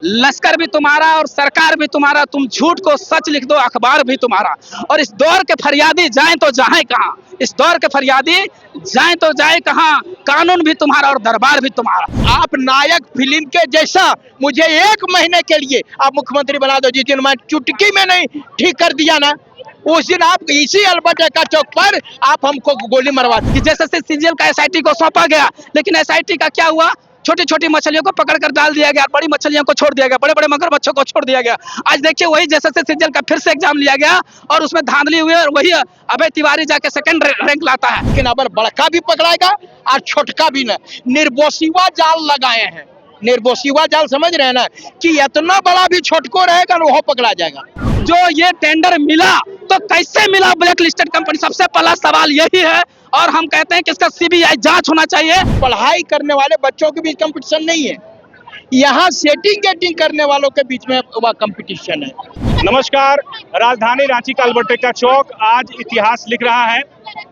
लश्कर भी तुम्हारा और सरकार भी तुम्हारा, तुम झूठ को सच लिख दो, अखबार भी तुम्हारा। और इस दौर के फरियादी जाएं तो जाएं कहां, इस दौर के फरियादी जाएं तो जाएं कहां, कानून भी तुम्हारा और दरबार भी तुम्हारा। आप नायक फिल्म के जैसा मुझे 1 महीने के लिए आप मुख्यमंत्री बना दो, जिस दिन मैं चुटकी में नहीं ठीक कर दिया ना, उस दिन आप इसी अल्बर्ट एक्का चौक पर आप हमको गोली मरवा दी। कि जैसे सीजीएल का एसआईटी को सौंपा गया, लेकिन एसआईटी का क्या हुआ? छोटी छोटी मछलियों को पकड़कर डाल दिया गया, बड़ी मछलियों को छोड़ दिया गया, बड़े बड़े मगरमच्छों को छोड़ दिया गया। आज देखिए वही जैसे सीजीएल का फिर से एग्जाम लिया गया और उसमें धांधली हुई और वही अभय तिवारी जाके सेकंड रैंक लाता है। लेकिन अब बड़का भी पकड़ाएगा और छोटका भी ना। निर्बोसिवा जाल लगाए हैं, निर्बोसिवा जाल समझ रहे हैं ना, कि इतना बड़ा भी छोटको रहेगा ना वो पकड़ा जाएगा। जो ये टेंडर मिला तो कैसे मिला ब्लैक लिस्टेड कंपनी, सबसे पहला सवाल यही है। और हम कहते हैं कि इसका सीबीआई जांच होना चाहिए। पढ़ाई करने वाले बच्चों के बीच कंपटीशन नहीं है, यहाँ सेटिंग गेटिंग करने वालों के बीच में वह कंपटीशन है। नमस्कार। राजधानी रांची का अल्बर्ट एक्का चौक आज इतिहास लिख रहा है।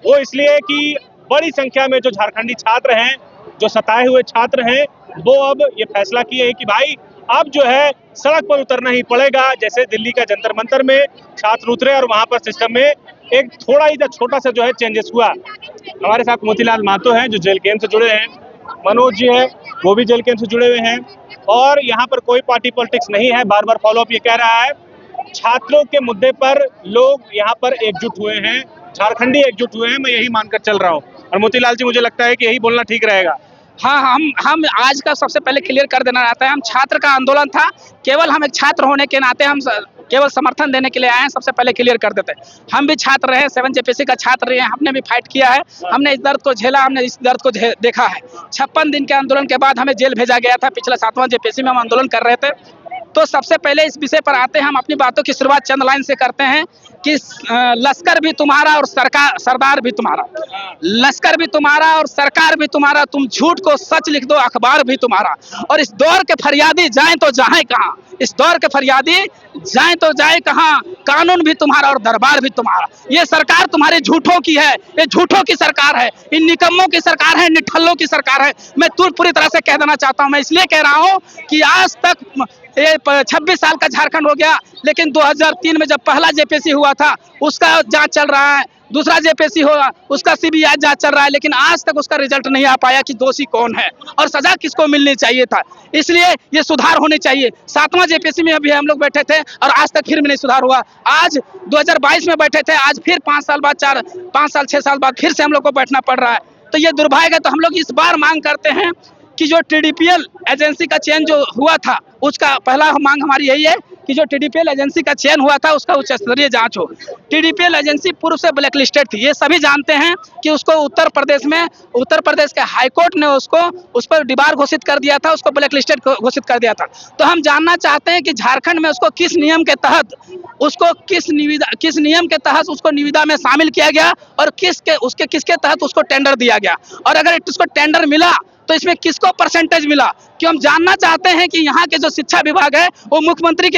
वो इसलिए कि बड़ी संख्या में जो झारखंडी छात्र हैं, जो सताए हुए छात्र हैं, वो अब ये फैसला किए हैं कि भाई अब जो है सड़क पर उतरना ही पड़ेगा। जैसे दिल्ली का जंतर मंतर में छात्र उतरे और वहां पर सिस्टम में एक थोड़ा ही छोटा सा जो है चेंजेस हुआ। हमारे साथ मोतीलाल महतो हैं जो जेल कैंप से जुड़े हैं, मनोज जी है वो भी जेल कैंप से जुड़े हुए हैं, और यहाँ पर कोई पार्टी पॉलिटिक्स नहीं है। बार बार फॉलोअप ये कह रहा है, छात्रों के मुद्दे पर लोग यहाँ पर एकजुट हुए हैं, झारखंडी एकजुट हुए हैं, मैं यही मानकर चल रहा हूँ। और मोतीलाल जी मुझे लगता है कि यही बोलना ठीक रहेगा। हाँ, हम आज का सबसे पहले क्लियर कर देना चाहते हैं, हम छात्र का आंदोलन था, केवल हम एक छात्र होने के नाते हम केवल समर्थन देने के लिए आए हैं। सबसे पहले क्लियर कर देते हैं, हम भी छात्र रहे, 7 जेपीसी का छात्र रहे हैं, हमने भी फाइट किया है, हमने इस दर्द को झेला, हमने इस दर्द को देखा है। 56 दिन के आंदोलन के बाद हमें जेल भेजा गया था, पिछले 7वां जेपीसी में हम आंदोलन कर रहे थे। तो सबसे पहले इस विषय पर आते हैं, हम अपनी बातों की शुरुआत चंद लाइन से करते हैं कि लश्कर भी तुम्हारा और सरदार भी तुम्हारा। लश्कर भी तुम्हारा और सरकार भी तुम्हारा, तुम झूठ को सच लिख दो, अखबार भी तुम्हारा। और इस दौर के फरियादी जाएं तो जाएं कहां, इस दौर के फरियादी जाएं तो जाएं कहां, कानून भी तुम्हारा और दरबार भी तुम्हारा। ये सरकार तुम्हारे झूठों की है, ये झूठों की सरकार है, इन निकम्मों की सरकार है, निठल्लों की सरकार है। मैं पूरी तरह से कह देना चाहता हूं, मैं इसलिए कह रहा हूं कि आज तक ये 26 साल का झारखंड हो गया, लेकिन 2003 में जब पहला जेपीसी हुआ था उसका जांच चल रहा है, दूसरा जेपीसी हुआ उसका सीबीआई जांच चल रहा है, लेकिन आज तक उसका रिजल्ट नहीं आ पाया कि दोषी कौन है और सजा किसको मिलनी चाहिए था। इसलिए ये सुधार होने चाहिए। 7वां जेपीसी में अभी हम लोग बैठे थे और आज तक फिर भी नहीं सुधार हुआ। आज 2022 में बैठे थे, आज फिर 5 साल बाद 6 साल बाद फिर से हम लोग को बैठना पड़ रहा है। तो ये दुर्भाग्य है। तो हम लोग इस बार मांग करते हैं कि जो टीडीपीएल एजेंसी का चयन जो हुआ था, उसका पहला मांग हमारी यही है कि जो टीडीपीएल एजेंसी का चयन हुआ था उसका उच्च स्तरीय जांच हो। टीडीपीएल एजेंसी पूर्व से ब्लैक लिस्टेड थी, ये सभी जानते हैं कि उसको उत्तर प्रदेश के हाईकोर्ट ने उस पर डिबार घोषित कर दिया था, उसको ब्लैक लिस्टेड घोषित कर दिया था। तो हम जानना चाहते हैं कि झारखंड में उसको किस नियम के तहत उसको निविदा में शामिल किया गया और किसके तहत उसको टेंडर दिया गया, और अगर उसको टेंडर मिला तो इसमें किसको परसेंटेज मिला। क्यों हम जानना चाहते हैं कि यहाँ के जो शिक्षा विभाग है वो मुख्यमंत्री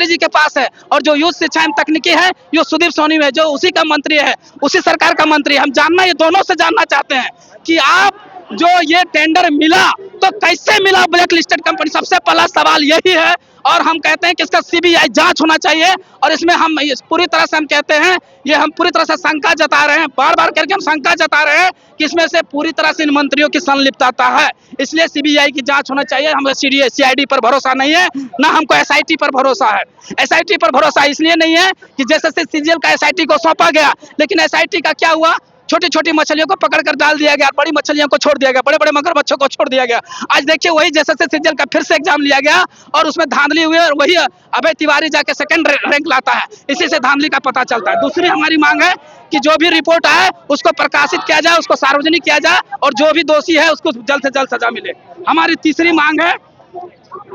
जी के पास है, और जो यूथ शिक्षा एवं तकनीकी है ये सुदीप सोनी में, जो उसी का मंत्री है, उसी सरकार का मंत्री। हम ये दोनों से जानना चाहते हैं कि आप जो ये टेंडर मिला तो कैसे मिला ब्लैक लिस्टेड कंपनी, सबसे पहला सवाल यही है। और हम कहते हैं कि इसका सीबीआई जांच होना चाहिए, और इसमें हम पूरी तरह से हम कहते हैं, ये हम पूरी तरह से शंका जता रहे हैं, बार बार करके हम शंका जता रहे हैं कि इसमें से पूरी तरह से इन मंत्रियों की संलिप्तता है। इसलिए सीबीआई की जांच होना चाहिए। हमें सीआईडी पर भरोसा नहीं है, ना हमको एसआईटी पर भरोसा है। एसआईटी पर भरोसा इसलिए नहीं है कि जैसे सीजीएल का एसआईटी को सौंपा गया, लेकिन एसआईटी का क्या हुआ? छोटी छोटी मछलियों को पकड़कर डाल दिया गया, बड़ी मछलियों को छोड़ दिया गया, बड़े बड़े मगरमच्छों को छोड़ दिया गया। आज देखिए वही जैसे सीजीएल का फिर से एग्जाम लिया गया और उसमें धांधली हुई और वही अभय तिवारी जाके सेकंड रैंक लाता है। इसी से धांधली का पता चलता है। दूसरी हमारी मांग है कि जो भी रिपोर्ट आए उसको प्रकाशित किया जाए, उसको सार्वजनिक किया जाए, और जो भी दोषी है उसको जल्द से जल्द सजा मिले। हमारी तीसरी मांग है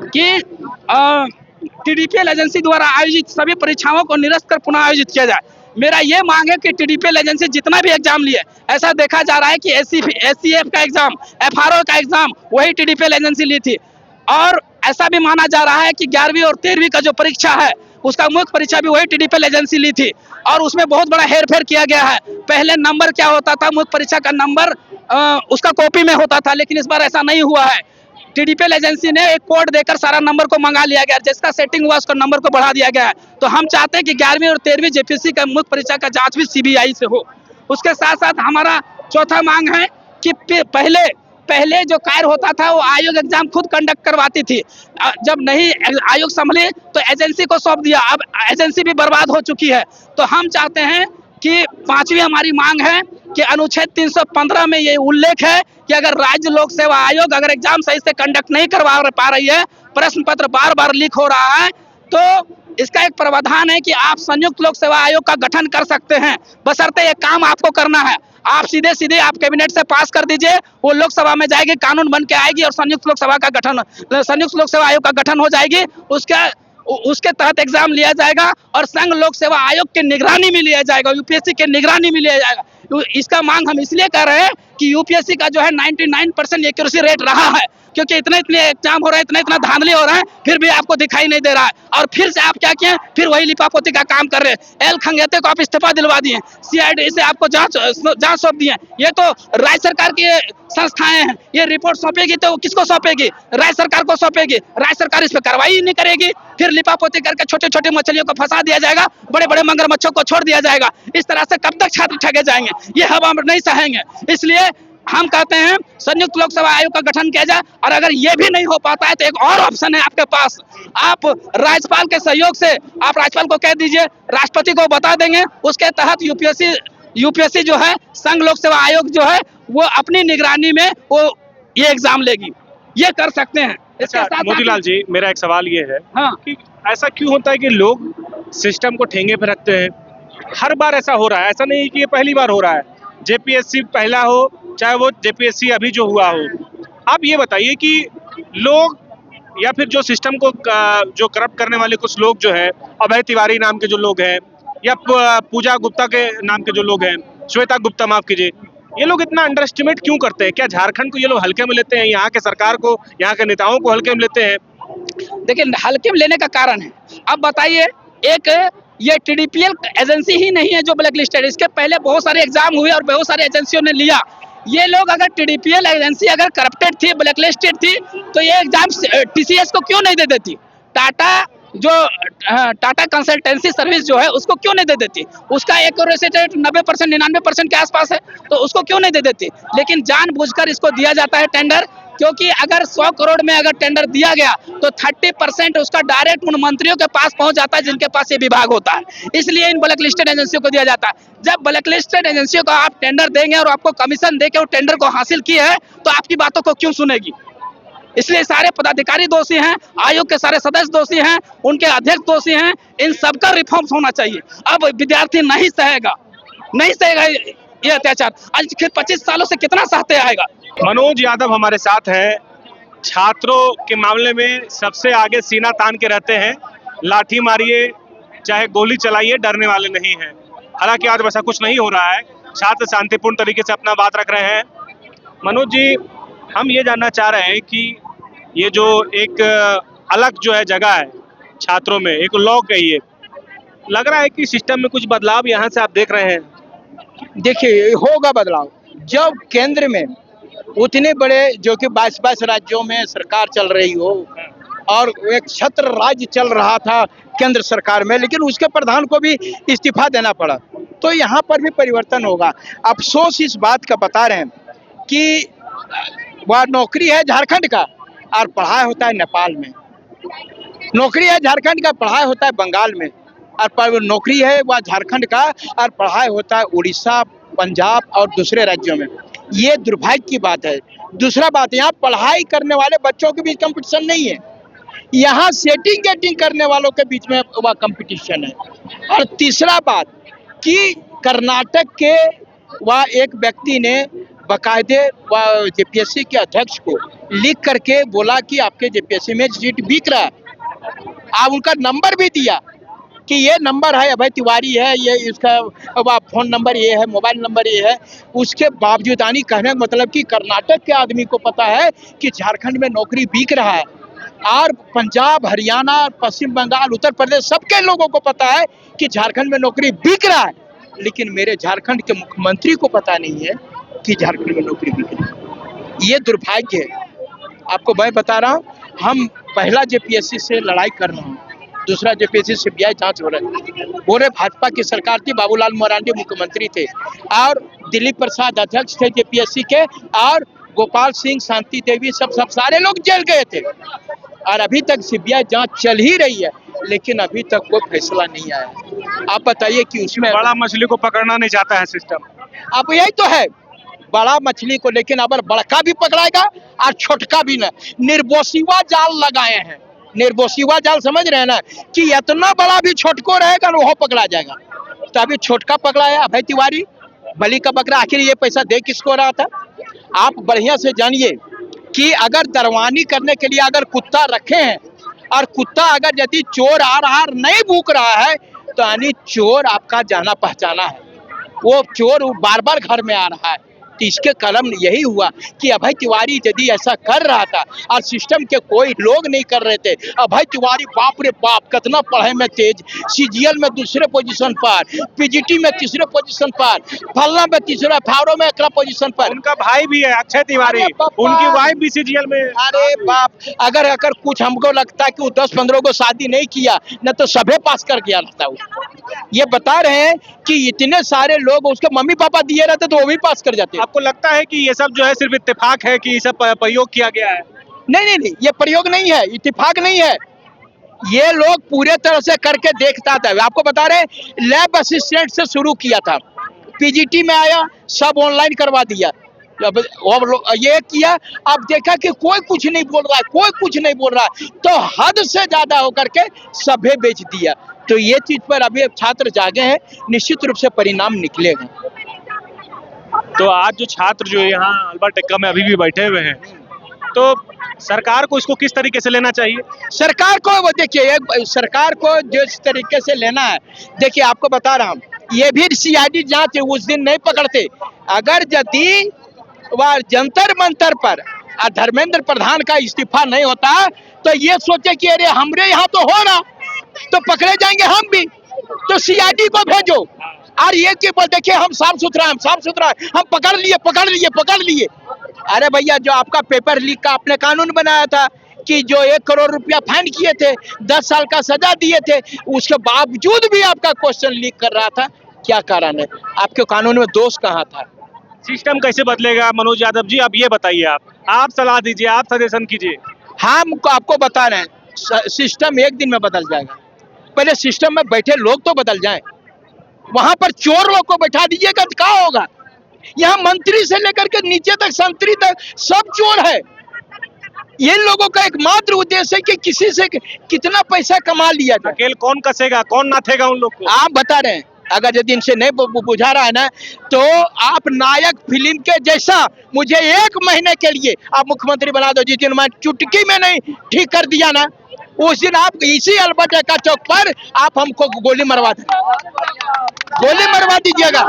कि टीडीपीएल एजेंसी द्वारा आयोजित सभी परीक्षाओं को निरस्त कर पुनः आयोजित किया जाए। मेरा ये मांग है कि टीडीपीएल एजेंसी जितना भी एग्जाम लिए, ऐसा देखा जा रहा है कि एससीएफ का एग्जाम, एफआरओ का एग्जाम वही टीडीपीएल एजेंसी ली थी, और ऐसा भी माना जा रहा है कि 11वीं और 13वीं का जो परीक्षा है उसका मुख्य परीक्षा भी वही टीडीपीएल एजेंसी ली थी, और उसमें बहुत बड़ा हेरफेर किया गया है। पहले नंबर क्या होता था, मुख्य परीक्षा का नंबर उसका कॉपी में होता था, लेकिन इस बार ऐसा नहीं हुआ है। टीडीपीएल एजेंसी ने एक कोड देकर सारा नंबर को मंगा लिया गया, जिसका सेटिंग हुआ उसका नंबर को बढ़ा दिया गया है। तो हम चाहते हैं कि 11वीं और 13वीं जेपीएससी का मुख्य परीक्षा का जांच भी सीबीआई से हो। उसके साथ साथ हमारा चौथा मांग है कि पहले जो कार्य होता था वो आयोग एग्जाम खुद कंडक्ट करवाती थी, जब नहीं आयोग संभली तो एजेंसी को सौंप दिया, अब एजेंसी भी बर्बाद हो चुकी है। तो हम चाहते हैं कि पांचवी हमारी मांग है कि अनुच्छेद 315 में ये उल्लेख है कि अगर राज्य लोक सेवा आयोग अगर एग्जाम सही से कंडक्ट नहीं करवा पा रही है, प्रश्न पत्र बार बार लीक हो रहा है, तो इसका एक प्रावधान है कि आप संयुक्त लोक सेवा आयोग का गठन कर सकते हैं, बशर्ते ये काम आपको करना है। आप सीधे आप कैबिनेट से पास कर दीजिए, वो लोकसभा में जाएगी, कानून बन के आएगी और संयुक्त लोक सेवा आयोग का गठन हो जाएगी। उसके तहत एग्जाम लिया जाएगा और संघ लोक सेवा आयोग के निगरानी में लिया जाएगा, यूपीएससी के निगरानी में लिया जाएगा। इसका मांग हम इसलिए कर रहे हैं कि यूपीएससी का जो है 99% एक्यूरेसी रेट रहा है, क्योंकि इतने एग्जाम हो रहे हैं, इतना धांधली हो रहा है, फिर भी आपको दिखाई नहीं दे रहा है। और फिर से आप क्या किए, फिर वही लिपापोती का काम कर रहे हैं। एल खंगेते को आप इस्तीफा दिलवा दिए, सीआईडी से आपको जांच सौंप दिए। ये तो राज्य सरकार की संस्थाएं हैं, ये रिपोर्ट सौंपेगी तो किसको सौंपेगी? राज्य सरकार को सौंपेगी। राज्य सरकार इस पर कार्रवाई नहीं करेगी, फिर लिपापोती करके छोटे छोटे मछलियों को फंसा दिया जाएगा, बड़े बड़े मगरमच्छों को छोड़ दिया जाएगा। इस तरह से कब तक छात्र ठगे जाएंगे? ये हवा हम नहीं सहेंगे। इसलिए हम कहते हैं संयुक्त लोक सेवा आयोग का गठन किया जाए, और अगर ये भी नहीं हो पाता है तो एक और ऑप्शन है आपके पास। आप राज्यपाल के सहयोग से आप राज्यपाल को कह दीजिए, राष्ट्रपति को बता देंगे, उसके तहत यूपीएससी जो है संघ लोक सेवा आयोग जो है वो अपनी निगरानी में वो ये एग्जाम लेगी। ये कर सकते हैं। अच्छा मोतीलाल जी, मेरा एक सवाल ये है कि ऐसा क्यों होता है कि लोग सिस्टम को ठेंगे पे रखते हैं? हर बार ऐसा हो रहा है, ऐसा नहीं कि ये पहली बार हो रहा है। जेपीएससी पहला हो चाहे वो जेपीएससी अभी जो हुआ हो, आप ये बताइए कि लोग या फिर जो सिस्टम को जो करप्ट करने वाले कुछ लोग जो है, अभय तिवारी नाम के जो लोग हैं या पूजा गुप्ता के नाम के जो लोग हैं, श्वेता गुप्ता माफ कीजिए, ये लोग इतना अंडर एस्टिमेट क्यों करते हैं? क्या झारखंड को ये लोग हल्के में लेते हैं? यहाँ के सरकार को, यहाँ के नेताओं को हल्के में लेते हैं? देखिए, हल्के में लेने का कारण है, अब बताइए, एक ये टीडीपीएल एजेंसी ही नहीं है जो ब्लैक लिस्टेड, इसके पहले बहुत सारे एग्जाम हुए और बहुत सारी एजेंसियों ने लिया। ये लोग अगर टीडीपीएल एजेंसी अगर करप्टेड थी, ब्लैक लिस्टेड थी, तो ये एग्जाम टीसीएस को क्यों नहीं दे देती? टाटा कंसल्टेंसी सर्विस जो है उसको क्यों नहीं दे देती? उसका एक्यूरेसी रेट 90% 99% के आसपास है, तो उसको क्यों नहीं दे देती? लेकिन जानबूझकर इसको दिया जाता है टेंडर, क्योंकि अगर 100 करोड़ में अगर टेंडर दिया गया तो 30% उसका डायरेक्ट उन मंत्रियों के पास पहुंच जाता है जिनके पास ये विभाग होता है। इसलिए इन ब्लैक लिस्टेड एजेंसियों को दिया जाता है। जब ब्लैक लिस्टेड एजेंसियों को आप टेंडर देंगे और आपको कमीशन देकर वो टेंडर को हासिल किए है, तो आपकी बातों को क्यों सुनेगी? इसलिए सारे पदाधिकारी दोषी हैं, आयोग के सारे सदस्य दोषी हैं, उनके अध्यक्ष दोषी हैं। इन सबका रिफॉर्म्स होना चाहिए। अब विद्यार्थी नहीं सहेगा ये अत्याचार। आज 25 सालों से कितना सहते आएगा? मनोज यादव हमारे साथ हैं, छात्रों के मामले में सबसे आगे सीना तान के रहते हैं। लाठी मारिए चाहे गोली चलाइए, डरने वाले नहीं हैं। हालांकि आज वैसा कुछ नहीं हो रहा है, छात्र शांतिपूर्ण तरीके से अपना बात रख रहे हैं। मनोज जी, हम ये जानना चाह रहे हैं कि ये जो एक अलग जो है जगह है छात्रों में, एक लॉ कहिए, लग रहा है कि सिस्टम में कुछ बदलाव यहाँ से आप देख रहे हैं? देखिए, होगा बदलाव जब केंद्र में उतने बड़े जो कि 22 राज्यों में सरकार चल रही हो और एक छत्र राज्य चल रहा था केंद्र सरकार में, लेकिन उसके प्रधान को भी इस्तीफा देना पड़ा, तो यहाँ पर भी परिवर्तन होगा। अफसोस इस बात का बता रहे हैं कि वह नौकरी है झारखंड का और पढ़ाई होता है नेपाल में, नौकरी है झारखंड का, पढ़ाई होता है बंगाल में, और नौकरी है वह झारखंड का और पढ़ाई होता है उड़ीसा, पंजाब और दूसरे राज्यों में। ये दुर्भाग्य की बात है। दूसरा बात, यहाँ पढ़ाई करने वाले बच्चों के बीच कंपटीशन नहीं है, यहाँ सेटिंग गेटिंग करने वालों के बीच में वह कंपटीशन है। और तीसरा बात कि कर्नाटक के वह एक व्यक्ति ने बाकायदे वह जेपीएससी के अध्यक्ष को लिख करके बोला कि आपके जेपीएससी में सीट बिक रहा है। आप उनका नंबर भी दिया कि ये नंबर है, अभय तिवारी है, ये इसका फोन नंबर ये है, मोबाइल नंबर ये है। उसके बावजूद आनी कहने का मतलब कि कर्नाटक के आदमी को पता है कि झारखंड में नौकरी बिक रहा है, और पंजाब, हरियाणा, पश्चिम बंगाल, उत्तर प्रदेश, सबके लोगों को पता है कि झारखंड में नौकरी बिक रहा है, लेकिन मेरे झारखंड के मुख्यमंत्री को पता नहीं है कि झारखंड में नौकरी बिक रही है। ये दुर्भाग्य है। आपको मैं बता रहा हूँ, हम पहला जेपीएससी से लड़ाई कर रहे हैं, दूसरा जेपीएससी सीबीआई जांच हो रहा है। पूरे भाजपा की सरकार थी, बाबूलाल मरांडी मुख्यमंत्री थे और दिलीप प्रसाद अध्यक्ष थे जेपीएससी के, और गोपाल सिंह, शांति देवी, सब सारे लोग जेल गए थे और अभी तक सीबीआई जांच चल ही रही है, लेकिन अभी तक कोई फैसला नहीं आया। आप बताइए कि उसमें बड़ा मछली को पकड़ना नहीं चाहता है सिस्टम। अब यही तो है, बड़ा मछली को, लेकिन अगर बड़का भी पकड़ाएगा और छोटका भी ना। निर्बोसिवा जाल लगाए हैं, निर्बोसिवा जाल समझ रहे हैं ना, कि इतना बड़ा भी छोटको रहेगा ना वो पकड़ा जाएगा। तो अभी छोटका पकड़ा है अभय तिवारी, बलि का बकरा। आखिर ये पैसा दे किसको रहा था? आप बढ़िया से जानिए कि अगर दरवानी करने के लिए अगर कुत्ता रखे हैं और कुत्ता अगर यदि चोर आ रहा नहीं भूख रहा है, तो यानी चोर आपका जाना पहचाना है, वो चोर बार बार घर में आ रहा है। तो इसके कलम यही हुआ कि अभय तिवारी यदि ऐसा कर रहा था और सिस्टम के कोई लोग नहीं कर रहे थे। अभय तिवारी बाप रे बाप कितना पढ़ाई में तेज, सीजीएल में दूसरे पोजीशन पर, पीजीटी में तीसरे पोजीशन पर, फलना में तीसरा, फावड़ो में अगला पोजीशन पर। उनका भाई भी है अक्षय तिवारी, उनकी वाइफ भी सीजीएल में। अरे बाप, अगर कुछ हमको लगता है कि वो 10-15 को शादी नहीं किया न तो सभे पास कर गया रहता वो। ये बता रहे हैं कि इतने सारे लोग उसके मम्मी पापा दिए रहते तो वो भी पास कर जाते। आपको लगता है कि ये सब जो है सिर्फ इत्तेफाक है कि ये सब प्रयोग किया गया है? नहीं, ये प्रयोग नहीं है, इत्तेफाक नहीं है, ये लोग पूरे तरह से करके देखता था। आपको बता रहे लैब असिस्टेंट से शुरू किया था, पीजीटी में आया, सब ऑनलाइन करवा दिया, अब ये किया, अब देखा कि कोई कुछ नहीं बोल रहा है, कोई कुछ नहीं बोल रहा है, तो हद से ज्यादा होकर के सभे बेच दिया। तो ये चीज पर अभी छात्र जागे हैं, निश्चित रूप से परिणाम निकलेगा। तो आज जो छात्र जो यहाँ अल्बर्ट एक्का में अभी भी बैठे हुए हैं, तो सरकार को इसको किस तरीके से लेना चाहिए? सरकार को वो देखिए, सरकार को जिस तरीके से लेना है, देखिए आपको बता रहा हूँ, ये भी सीआईडी जांच उस दिन नहीं पकड़ते। अगर यदि वह जंतर मंतर पर धर्मेंद्र प्रधान का इस्तीफा नहीं होता तो ये सोचे कि अरे हमरे यहाँ तो हो ना, तो पकड़े जाएंगे हम भी, तो सीआईडी को भेजो। और ये कि देखिए हम साफ सुथरा हम पकड़ लिए। अरे भैया, जो आपका पेपर लीक का आपने कानून बनाया था कि जो 1 करोड़ रुपया फाइन किए थे, 10 साल का सजा दिए थे, उसके बावजूद भी आपका क्वेश्चन लीक कर रहा था, क्या कारण है? आपके कानून में दोष कहाँ था? सिस्टम कैसे बदलेगा मनोज यादव जी, आप ये बताइए, आप सलाह दीजिए, आप सजेशन कीजिए। हम आपको बता रहे हैं, सिस्टम एक दिन में बदल जाएगा। पहले सिस्टम में बैठे लोग तो बदल जाएं। वहां पर चोर लोग को बैठा दीजिएगा तो क्या होगा? यहाँ मंत्री से लेकर के नीचे तक, संतरी तक सब चोर है। ये लोगों का एकमात्र उद्देश्य है कि किसी से कितना पैसा कमा लिया जाए। अकेले कौन कसेगा, कौन नाथेगा उन लोग को? आप बता रहे हैं, अगर यदि इनसे नहीं बुझा रहा है ना, तो आप नायक फिल्म के जैसा मुझे 1 महीने के लिए आप मुख्यमंत्री बना दो। जिस दिन मैं चुटकी में नहीं ठीक कर दिया ना, उस दिन आप इसी अल्बर्ट एक्का चौक पर आप हमको गोली मरवा दीजिएगा।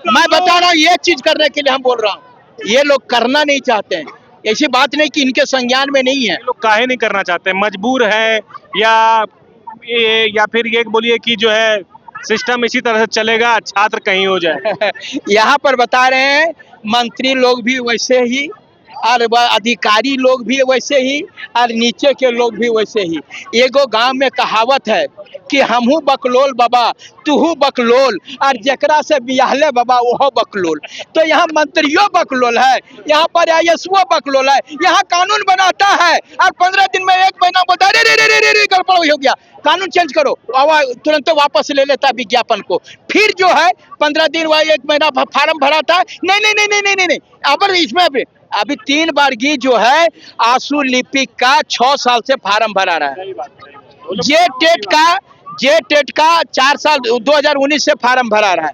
मैं बता रहा हूँ, ये चीज करने के लिए हम बोल रहा हूँ। ये लोग करना नहीं चाहते हैं, ऐसी बात नहीं कि इनके संज्ञान में नहीं है। लोग काहे नहीं करना चाहते? मजबूर है या फिर ये बोलिए कि जो है सिस्टम इसी तरह से चलेगा, छात्र कहीं हो जाए। यहाँ पर बता रहे हैं, मंत्री लोग भी वैसे ही और अधिकारी लोग भी वैसे ही और नीचे के लोग भी वैसे ही। एगो गांव में कहावत है कि हमहू बकलोल बाबा तुहू बकलोल और जकरा से बियाहले बाबा वो बकलोल। तो यहाँ मंत्रियों बकलोल है, यहाँ पर आईएसओ बकलोल है। यहाँ कानून बनाता है और 15 दिन में 1 महीना बता रे गड़बड़ हो गया, कानून चेंज करो, तुरंत वापस ले लेता विज्ञापन को। फिर जो है 15 दिन व 1 महीना फार्म भरा था, नहीं। अब इसमें अभी 3 बार की जो है आंसू लिपिक का 6 साल से फार्म भरा रहा है। जे टेट का 4 साल 2019 से फार्म भरा रहा है,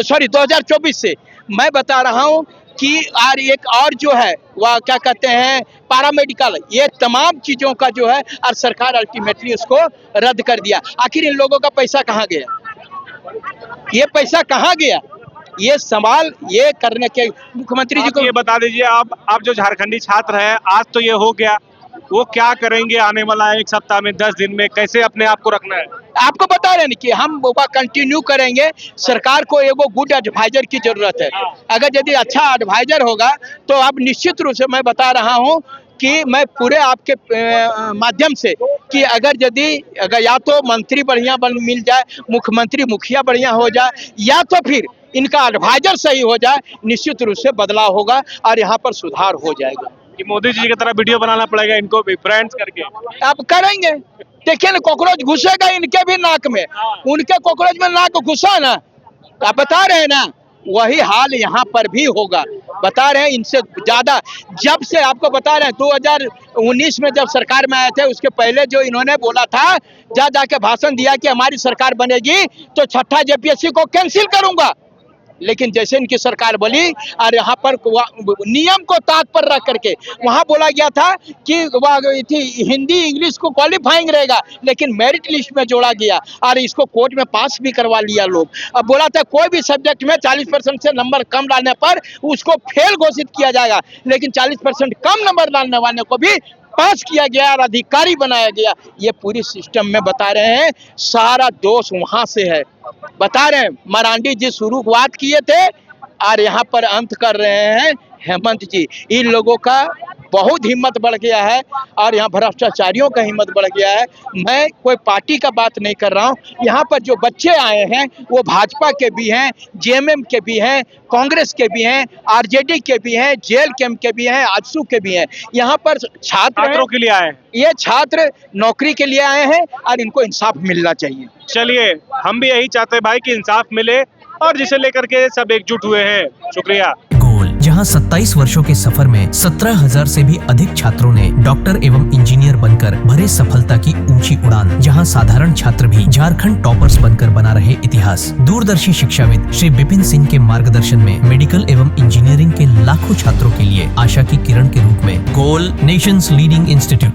सॉरी 2024 से। मैं बता रहा हूं कि और एक और जो है वह क्या कहते हैं पैरामेडिकल, ये तमाम चीजों का जो है और सरकार अल्टीमेटली उसको रद्द कर दिया। आखिर इन लोगों का पैसा कहाँ गया? ये पैसा कहाँ गया? ये सवाल ये करने के मुख्यमंत्री जी को ये बता दीजिए, आप जो झारखंडी छात्र है, आज तो ये हो गया, वो क्या करेंगे आने वाला 1 सप्ताह में, 10 दिन में, कैसे अपने आप को रखना है? आपको बता रहे हैं कि हम वो कंटिन्यू करेंगे। सरकार को एगो गुड एडवाइजर की जरूरत है। अगर यदि अच्छा एडवाइजर होगा तो अब निश्चित रूप से मैं बता रहा हूं कि मैं पूरे आपके माध्यम से कि अगर या तो मंत्री बढ़िया मिल जाए, मुख्यमंत्री मुखिया बढ़िया हो जाए, या तो फिर इनका एडवाइजर सही हो जाए, निश्चित रूप से बदलाव होगा और यहाँ पर सुधार हो जाएगा। कि मोदी जी की तरह वीडियो बनाना पड़ेगा इनको भी फ्रेंड्स करके। अब करेंगे, देखिए ना कॉकरोच घुसेगा इनके भी नाक में, उनके कॉकरोच में नाक घुसा ना, आप बता रहे हैं ना, वही हाल यहाँ पर भी होगा। बता रहे हैं इनसे ज्यादा, जब से आपको बता रहे हैं 2019 में जब सरकार में आए थे, उसके पहले जो इन्होंने बोला था, जाके भाषण दिया कि हमारी सरकार बनेगी तो छठा जेपीएससी को कैंसिल करूंगा। लेकिन जैसे इनकी सरकार बनी और यहाँ पर नियम को ताक पर रख करके वहां बोला गया था कि हिंदी इंग्लिश को क्वालिफाइंग रहेगा, लेकिन मेरिट लिस्ट में जोड़ा गया और इसको कोर्ट में पास भी करवा लिया लोग। अब बोला था कोई भी सब्जेक्ट में 40% से नंबर कम लाने पर उसको फेल घोषित किया जाएगा, लेकिन 40% कम नंबर लाने वाले को भी पास किया गया और अधिकारी बनाया गया। ये पूरी सिस्टम में बता रहे हैं सारा दोष वहां से है। बता रहे हैं मरांडी जी शुरुआत किए थे और यहाँ पर अंत कर रहे हैं हेमंत जी। इन लोगों का बहुत हिम्मत बढ़ गया है और यहाँ भ्रष्टाचारियों का हिम्मत बढ़ गया है। मैं कोई पार्टी का बात नहीं कर रहा हूँ, यहाँ पर जो बच्चे आए हैं वो भाजपा के भी हैं, जेएमएम के भी हैं, कांग्रेस के भी हैं, आरजेडी के भी हैं, जेल कैंप के भी हैं, आजसू के भी हैं। यहाँ पर छात्रों के लिए आए हैं। ये छात्र नौकरी के लिए आए हैं और इनको इंसाफ मिलना चाहिए। चलिए हम भी यही चाहते हैं भाई कि इंसाफ मिले और जिसे लेकर के सब एकजुट हुए हैं। शुक्रिया। जहां 27 वर्षों के सफर में 17,000 से भी अधिक छात्रों ने डॉक्टर एवं इंजीनियर बनकर भरे सफलता की ऊंची उड़ान, जहां साधारण छात्र भी झारखंड टॉपर्स बनकर बना रहे इतिहास। दूरदर्शी शिक्षाविद श्री विपिन सिंह के मार्गदर्शन में मेडिकल एवं इंजीनियरिंग के लाखों छात्रों के लिए आशा की किरण के रूप में गोल nation's leading institute.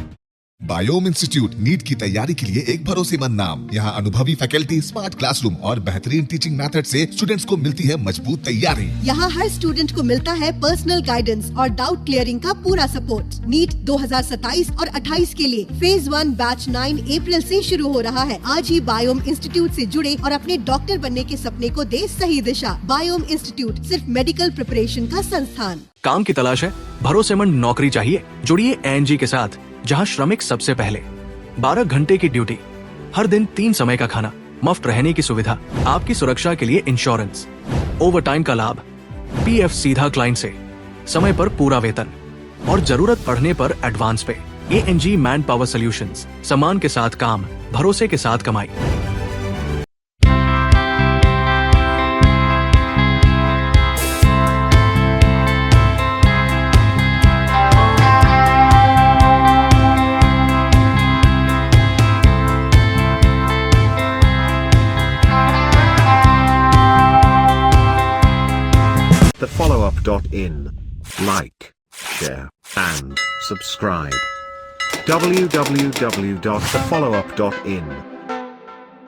Biome institute NEET की तैयारी के लिए एक भरोसेमंद नाम। यहाँ अनुभवी फैकल्टी, स्मार्ट क्लासरूम और बेहतरीन टीचिंग मेथड से स्टूडेंट्स को मिलती है मजबूत तैयारी। यहाँ हर स्टूडेंट को मिलता है पर्सनल गाइडेंस और डाउट क्लियरिंग का पूरा सपोर्ट। नीट 2027 और 28 के लिए फेज 1 बैच 9 अप्रैल से शुरू हो रहा है। आज ही बायोम इंस्टीट्यूट से जुड़े और अपने डॉक्टर बनने के सपने को दे सही दिशा। बायोम इंस्टीट्यूट सिर्फ मेडिकल प्रिपरेशन का संस्थान। काम की तलाश है, भरोसेमंद नौकरी चाहिए, जुड़िए एएनजी के साथ, जहां श्रमिक सबसे पहले। 12 घंटे की ड्यूटी, हर दिन 3 समय का खाना, मुफ्त रहने की सुविधा, आपकी सुरक्षा के लिए इंश्योरेंस, ओवर टाइम का लाभ, पीएफ सीधा क्लाइंट से, समय पर पूरा वेतन और जरूरत पड़ने पर एडवांस पे। एएनजी मैन पावर सॉल्यूशंस, सम्मान के साथ काम, भरोसे के साथ कमाई। thefollowup.in. Like, share, and subscribe. www.thefollowup.in